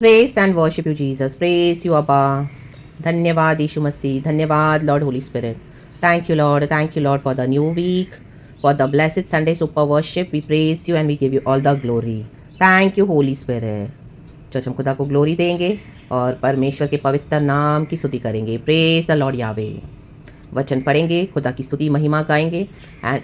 Praise and worship you Jesus, praise you Abba. धन्यवाद यीशु मसीह, धन्यवाद Lord Holy Spirit. Thank you Lord for the new week, for the blessed Sunday super worship. We praise you and we give you all the glory. Thank you Holi Spirit. Church हम खुदा को glory देंगे और परमेश्वर के पवित्र नाम की स्तुति करेंगे। प्रेज द लॉर्ड यावे। वचन पढ़ेंगे, खुदा की स्तुति महिमा गाएंगे एंड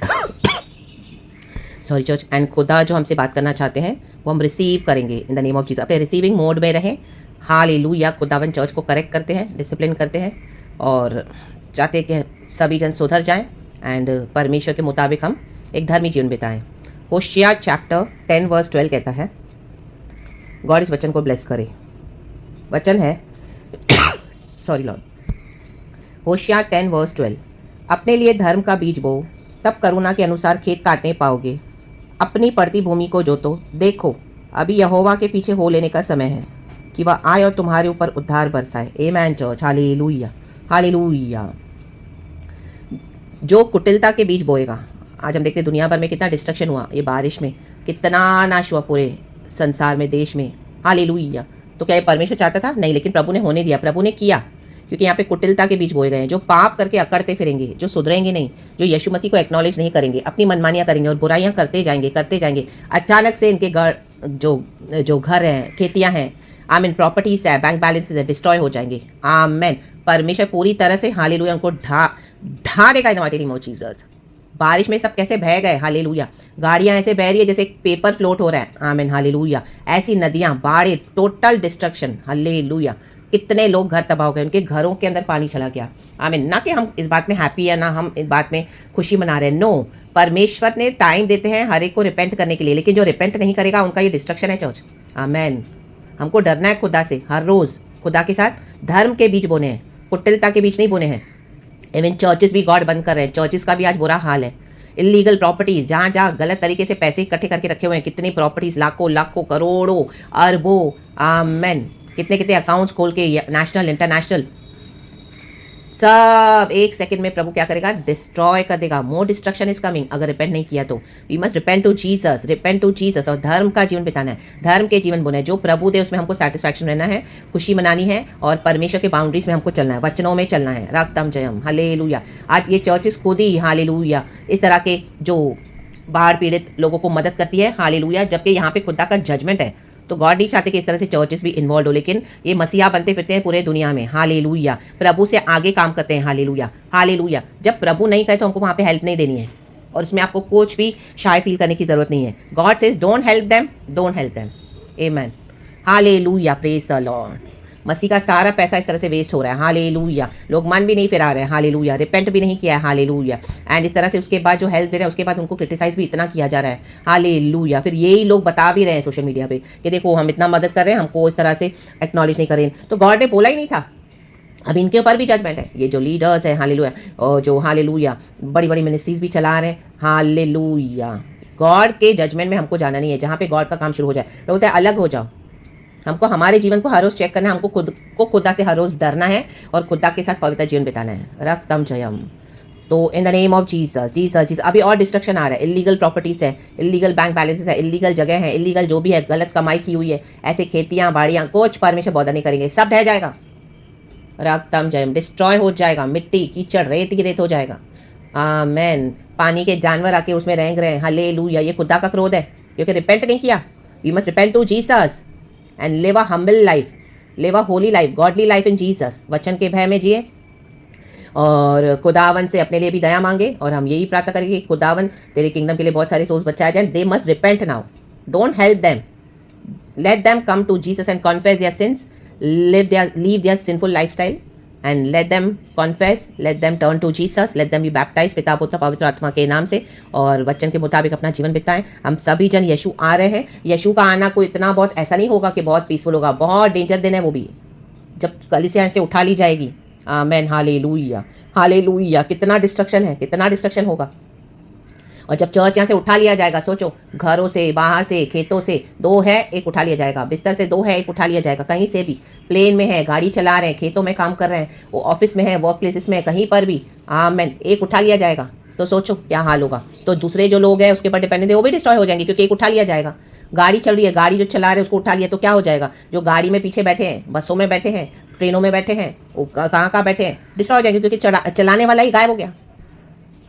सॉरी चर्च, एंड खुदा जो हमसे बात करना चाहते हैं वो हम रिसीव करेंगे इन द नेम ऑफ जीसस। अपने रिसीविंग मोड में रहें। हालेलुया। खुदावन चर्च को करेक्ट करते हैं, डिसिप्लिन करते हैं और चाहते हैं कि सभी जन सुधर जाएं एंड परमेश्वर के मुताबिक हम एक धर्मी जीवन बिताएं। होशिया चैप्टर 10 वर्स 12 कहता है, गॉड इस वचन को ब्लेस करे। वचन है सॉरी लॉर्ड, होशिया 10 वर्स 12, अपने लिए धर्म का बीज बो, तब करुणा के अनुसार खेत काटने पाओगे। अपनी पड़ती भूमि को जोतो, देखो अभी यहोवा के पीछे हो लेने का समय है कि वह आए और तुम्हारे ऊपर उद्धार बरसाए। आमेन चर्च, हालेलुया हालेलुया। जो कुटिलता के बीज बोएगा, आज हम देखते हैं दुनिया भर में कितना डिस्ट्रक्शन हुआ, ये बारिश में कितना नाश हुआ पूरे संसार में, देश में। हालेलुया। तो क्या ये परमेश्वर चाहता था? नहीं, लेकिन प्रभु ने होने दिया, प्रभु ने किया, क्योंकि यहाँ पे कुटिलता के बीज बोए गए हैं। जो पाप करके अकड़ते फिरेंगे, जो सुधरेंगे नहीं, जो यीशु मसीह को एक्नॉलेज नहीं करेंगे, अपनी मनमानियाँ करेंगे और बुराइयाँ करते जाएंगे, अचानक से इनके घर जो घर हैं, खेतियाँ हैं, आमीन, प्रॉपर्टीज है, बैंक बैलेंसेज है, डिस्ट्रॉय हो जाएंगे। आमीन। परमेश्वर पूरी तरह से हालेलुया उनको ढा देगा इन माइटी नेम ऑफ जीसस। बारिश में सब कैसे बह गए, हालेलुया। गाड़ियाँ ऐसे बह रही है जैसे पेपर फ्लोट हो रहा है। आमीन, हालेलुया। ऐसी नदियाँ, बाढ़ें, टोटल डिस्ट्रक्शन, हालेलुया। कितने लोग घर तबाह हो गए, उनके घरों के अंदर पानी चला गया। आमीन। ना कि हम इस बात में हैप्पी है, ना हम इस बात में खुशी मना रहे हैं। नो, परमेश्वर ने टाइम देते हैं हर एक को रिपेंट करने के लिए, लेकिन जो रिपेंट नहीं करेगा उनका ये डिस्ट्रक्शन है चर्च। आमीन। हमको डरना है खुदा से, हर रोज़ खुदा के साथ धर्म के बीज बोने हैं, कुटिलता के बीज नहीं बोने हैं। इवन चर्चेस भी गॉड बंद कर रहे हैं, चर्चेस का भी आज बुरा हाल है। इलीगल प्रॉपर्टीज, जहाँ जहाँ गलत तरीके से पैसे इकट्ठे करके रखे हुए हैं, कितनी प्रॉपर्टीज, लाखों करोड़ों अरबों, आमेन, कितने अकाउंट्स खोल के, नेशनल इंटरनेशनल, सब एक सेकंड में प्रभु क्या करेगा? डिस्ट्रॉय कर देगा। मोर डिस्ट्रक्शन इज कमिंग अगर रिपेंट नहीं किया तो। We must repent to Jesus, और धर्म का जीवन बिताना है, धर्म के जीवन बोना है। जो प्रभु दे उसमें हमको सेटिस्फैक्शन रहना है, खुशी मनानी है और परमेश्वर के बाउंड्रीज में हमको चलना है, वचनों में चलना है। रक्तम जयम, हालेलुया। आज ये चर्चेस खुद ही, हालेलुया, इस तरह के जो बाढ़ पीड़ित लोगों को मदद करती है, हालेलुया, जबकि यहाँ पे खुदा का जजमेंट है। तो गॉड नहीं चाहते कि इस तरह से चर्चेस भी इन्वॉल्व हो, लेकिन ये मसीहा बनते फिरते हैं पूरे दुनिया में। हालेलुया। प्रभु से आगे काम करते हैं। Hallelujah hallelujah. जब प्रभु नहीं करे तो हमको वहाँ पे हेल्प नहीं देनी है, और इसमें आपको कुछ भी शाय फील करने की जरूरत नहीं है। God says don't help them, amen, hallelujah, praise the Lord. मसीह का सारा पैसा इस तरह से वेस्ट हो रहा है। हालेलुया। लोग मन भी नहीं फिरा रहे हैं। हालेलुया। रिपेंट भी नहीं किया है। हालेलुया। एंड इस तरह से उसके बाद जो हेल्प दे रहे हैं उसके बाद उनको क्रिटिसाइज भी इतना किया जा रहा है। हालेलुया। फिर यही लोग बता भी रहे हैं सोशल मीडिया पे कि देखो हम इतना मदद कर रहे हैं, हमको इस तरह से एक्नॉलेज नहीं करें। तो गॉड ने बोला ही नहीं था। अब इनके ऊपर भी जजमेंट है। ये जो लीडर्स हैं, हालेलुया, और जो हालेलुया बड़ी बड़ी मिनिस्ट्रीज भी चला रहे हैं, हालेलुया, गॉड के जजमेंट में हमको जाना नहीं है। जहाँ पे गॉड का काम शुरू हो जाए तो बोलता है अलग हो जाओ। हमको हमारे जीवन को हर रोज़ चेक करना है, हमको खुद को खुदा से हर रोज़ डरना है और खुदा के साथ पवित्र जीवन बिताना है। रक्तम जयम। तो इन the name of Jesus, Jesus. अभी और डिस्ट्रक्शन आ रहा है। इलीगल प्रॉपर्टीज़ है, इलीगल बैंक बैलेंसेस है, इलीगल जगह है, इलीगल जो भी है, गलत कमाई की हुई है, ऐसे खेतियाँ बाड़ियाँ, कुछ परमेश्वर बौद्धा नहीं करेंगे, सब ढह जाएगा। रक्तम जयम। डिस्ट्रॉय हो जाएगा, मिट्टी कीचड़ रेत ही रेत हो जाएगा। आमेन। पानी के जानवर आके उसमें रेंग रहे हैं। हालेलुया। ये खुदा का क्रोध है क्योंकि रिपेंट नहीं किया। We must repent to Jesus and live a humble life, live a holy life, godly life in Jesus. वचन के भय में जिए और खुदावन से अपने लिए भी दया मांगे, और हम यही प्रार्थना करेंगे कि खुदावन तेरे किंगडम के लिए बहुत सारे सोल्स बचाए जाए। They must repent now, don't help them, let them come to Jesus and confess their sins, leave their sinful lifestyle and let them confess, let them turn to Jesus, let them be baptise पिता पुत्र पवित्र आत्मा के नाम से, और वचन के मुताबिक अपना जीवन बिताएं। हम सभी जन यीशु आ रहे हैं। यीशु का आना कोई इतना बहुत ऐसा नहीं होगा कि बहुत पीसफुल होगा, बहुत डेंजर दिन है वो भी, जब कलीसिया से उठा ली जाएगी। आमेन, हालेलुया हालेलुया। कितना डिस्ट्रक्शन है, कितना डिस्ट्रक्शन होगा। और जब चर्च यहाँ से उठा लिया जाएगा, सोचो, घरों से, बाहर से, खेतों से, दो है एक उठा लिया जाएगा, बिस्तर से दो है एक उठा लिया जाएगा, कहीं से भी, प्लेन में है, गाड़ी चला रहे हैं, खेतों में काम कर रहे हैं, वो ऑफिस में है, वर्क प्लेसेस में है, कहीं पर भी, आमेन, एक उठा लिया जाएगा। तो सोचो क्या हाल होगा। तो दूसरे जो लोग हैं उसके ऊपर डिपेंडेंट है वो भी डिस्ट्रॉय हो जाएंगे, क्योंकि एक उठा लिया जाएगा। गाड़ी चल रही है, गाड़ी जो चला रहे हैं उसको उठा लिया तो क्या हो जाएगा। जो गाड़ी में पीछे बैठे हैं, बसों में बैठे हैं, ट्रेनों में बैठे हैं, वो कहाँ कहाँ बैठे हैं, डिस्ट्रॉय हो जाएंगे, क्योंकि चलाने वाला ही गायब हो गया।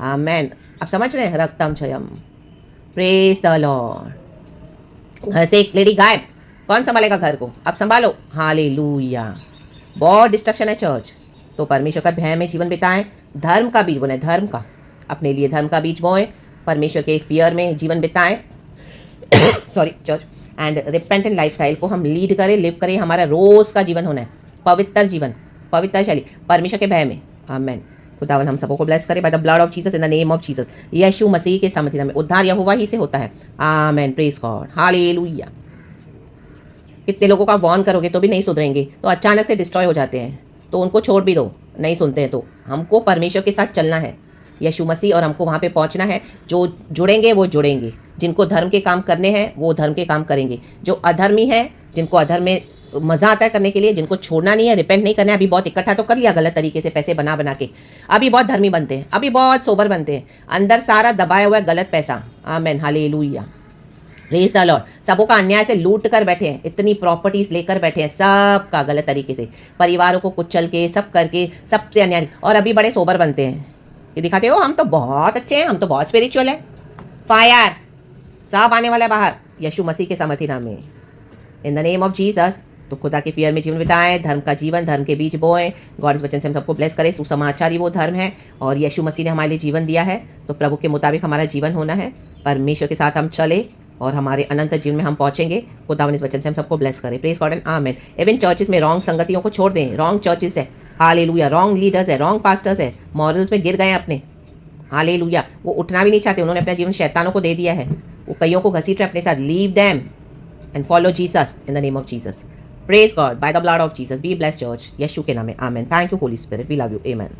आमेन। आप समझ रहे हैं, रक्तम क्षयम, प्रेज द लॉर्ड। घर से एक लेडी गायब, कौन संभालेगा घर को, अब संभालो। हालेलुया। बहुत डिस्ट्रक्शन है चर्च। तो परमेश्वर का भय में जीवन बिताएं, धर्म का बीज बोने, धर्म का, अपने लिए धर्म का बीज बोएं, परमेश्वर के फियर में जीवन बिताएं sorry church, and repentant lifestyle को हम लीड करें, लिव करें। हमारा रोज का जीवन होना है पवित्र जीवन, पवित्र शैली, परमेश्वर के भय में। आमेन। खुदावन हम सबको ब्लेस करे by the blood of Jesus, in the name of Jesus. यीशु मसीह के सामर्थ्य नाम में उद्धार यहोवा ही से होता है। आमेन। Praise God. हालेलुया। कितने लोगों का वॉर्न करोगे तो भी नहीं सुधरेंगे, तो अचानक से डिस्ट्रॉय हो जाते हैं, तो उनको छोड़ भी दो, नहीं सुनते हैं। तो हमको परमेश्वर के साथ चलना है, यीशु मसीह, और हमको वहाँ पे पहुँचना है। जो जुड़ेंगे वो जुड़ेंगे, जिनको धर्म के काम करने हैं वो धर्म के काम करेंगे। जो अधर्मी है, जिनको अधर्म में मज़ा आता है करने के लिए, जिनको छोड़ना नहीं है, रिपेंट नहीं करना है, अभी बहुत इकट्ठा तो कर लिया गलत तरीके से पैसे बना बना के, अभी बहुत धर्मी बनते हैं, अभी बहुत सोबर बनते हैं, अंदर सारा दबाया हुआ है गलत पैसा। आमेन। हालेलुया। Praise the Lord. सबों का अन्याय से लूट कर बैठे हैं, इतनी प्रॉपर्टीज लेकर बैठे हैं, सब का गलत तरीके से, परिवारों को कुचल के, सब करके, सबसे अन्याय, और अभी बड़े सोबर बनते हैं। ये दिखाते हो हम तो बहुत अच्छे हैं, हम तो बहुत स्पिरिचुअल हैं। फायर सब आने वाला है बाहर, यीशु मसीह के सामर्थ्य नाम में, इन द नेम ऑफ जीसस। तो खुदा के फियर में जीवन बिताएं, धर्म का जीवन, धर्म के बीज बोएं। गॉड इस वचन से हम सबको ब्लेस करें। सुसमाचार ही वो धर्म है, और यीशु मसीह ने हमारे लिए जीवन दिया है, तो प्रभु के मुताबिक हमारा जीवन होना है। परमेश्वर के साथ हम चले और हमारे अनंत जीवन में हम पहुंचेंगे। खुदावन इस वचन से हम सबको ब्लेस करें। Praise God and amen. Even churches में रॉन्ग संगतियों को छोड़ दें, रॉन्ग चर्चेस है, हालेलुया, रॉन्ग लीडर्स है, रॉन्ग पास्टर्स है, मॉरल्स में गिर गए अपने, हालेलुया, वो उठना भी नहीं चाहते, उन्होंने अपना जीवन शैतानों को दे दिया है, वो कईयों को घसीट रहे अपने साथ। Leave them and follow Jesus in the name of Jesus. Praise God by the blood of Jesus. Be blessed church, यीशु के नाम में। Amen. Thank you Holi spirit, we love you. Amen.